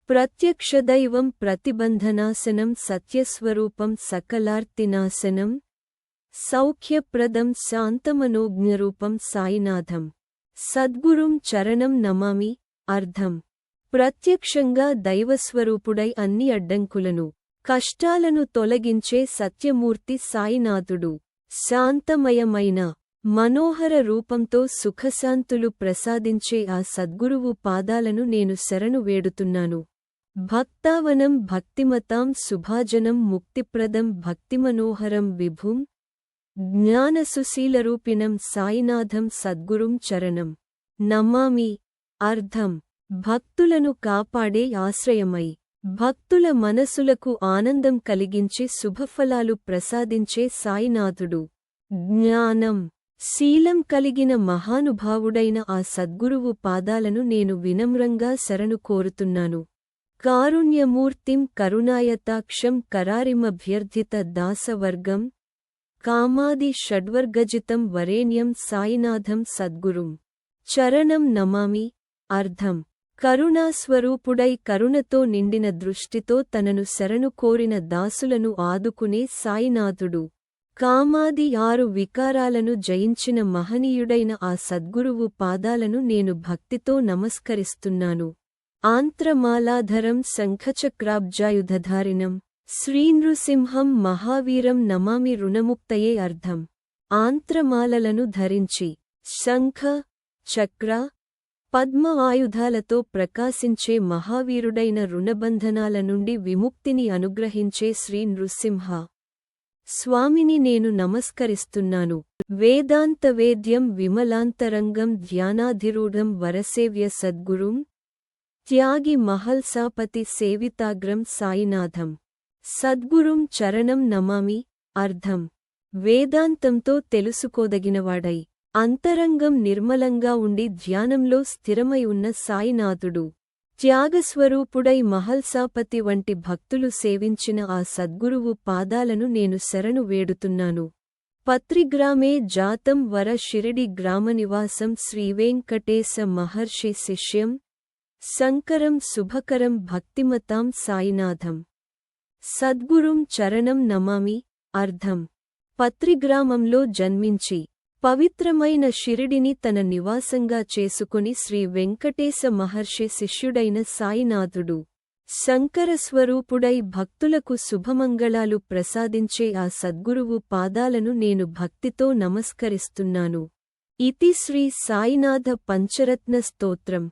ప్రత్యక్షదైవం ప్రతిబంధనాశనం సత్యస్వరూపం సకలార్తినాశనం సౌఖ్యప్రదం శాంతమనోజ్ఞరూపం సాయినాథం సద్గురుం చరణం నమామి. అర్థం: ప్రత్యక్షంగా దైవస్వరూపుడై అన్ని అడ్డంకులను, కష్టాలను తొలగించే సత్యమూర్తి సాయినాథుడు. శాంతమయమైన మనోహర రూపంతో సుఖశాంతులు ప్రసాదించే ఆ సద్గురువు పాదాలను నేను శరణు వేడుతున్నాను. భక్తావనం భక్తిమతాం సుభాజనం ముక్తిప్రదం భక్తిమనోహరం విభుం జ్ఞానసుశీలరూపిణం సాయినాథం సద్గురుం చరణం నమామి. అర్థం: భక్తులను కాపాడే ఆశ్రయమై, భక్తుల మనసులకు ఆనందం కలిగించి శుభఫలాలు ప్రసాదించే సాయినాథుడు. జ్ఞానం, శీలం కలిగిన మహానుభావుడైన ఆ సద్గురువు పాదాలను నేను వినమ్రంగా శరణు కోరుతున్నాను. కారుణ్యమూర్తిం కరుణాయతాక్షం కరారిమభ్యర్థిత దాసవర్గం కామాది షడ్వర్గజితం వరేణ్యం సాయినాథం సద్గురుం చరణం నమామి. అర్థం: కరుణాస్వరూపుడై కరుణతో నిండిన దృష్టితో తనను శరణు కోరిన దాసులను ఆదుకునే సాయినాథుడు. కామాది 6 వికారాలను జయించిన మహనీయుడైన ఆ సద్గురువు పాదాలను నేను భక్తితో నమస్కరిస్తున్నాను. ఆంత్రమాలాధరం శంఖచక్రాబ్జాయుధధారిణం శ్రీనృసింహం మహావీరం నమామి రుణముక్తయే. అర్థం: ఆంత్రమాలలను ధరించి శంఖ, చక్ర, పద్మ ఆయుధాలతో ప్రకాశించే మహావీరుడైన రుణబంధనాల నుండి విముక్తిని అనుగ్రహించే శ్రీ నృసింహ స్వామిని నేను నమస్కరిస్తున్నాను. వేదాంతవేద్యం విమలాంతరంగం ధ్యానాధిరూఢం వరసేవ్య సద్గురుం త్యాగి మహల్సాపతి సేవితాగ్రం సాయినాథం సద్గురుం చరణం నమామి. అర్థం: వేదాంతంతో తెలుసుకోదగినవాడై, అంతరంగం నిర్మలంగా ఉండి ధ్యానంలో స్థిరమై ఉన్న సాయినాథుడు. త్యాగస్వరూపుడై మహల్సాపతి వంటి భక్తులు సేవించిన ఆ సద్గురువు పాదాలను నేను శరణు వేడుతున్నాను. పత్రిగ్రామే జాతం వర షిరిడి గ్రామనివాసం శ్రీవేంకటేశ మహర్షి శిష్యం శంకరం శుభకరం భక్తిమతాం సాయినాథం సద్గురుం చరణం నమామి. అర్థం: పత్రిగ్రామంలో జన్మించి పవిత్రమైన షిరిడిని తన నివాసంగా చేసుకుని శ్రీ వెంకటేశ మహర్షి శిష్యుడైన సాయినాథుడు. శంకరస్వరూపుడై భక్తులకు శుభమంగళాలు ప్రసాదించే ఆ సద్గురువు పాదాలను నేను భక్తితో నమస్కరిస్తున్నాను. ఇతి శ్రీ సాయినాథ పంచరత్న స్తోత్రం.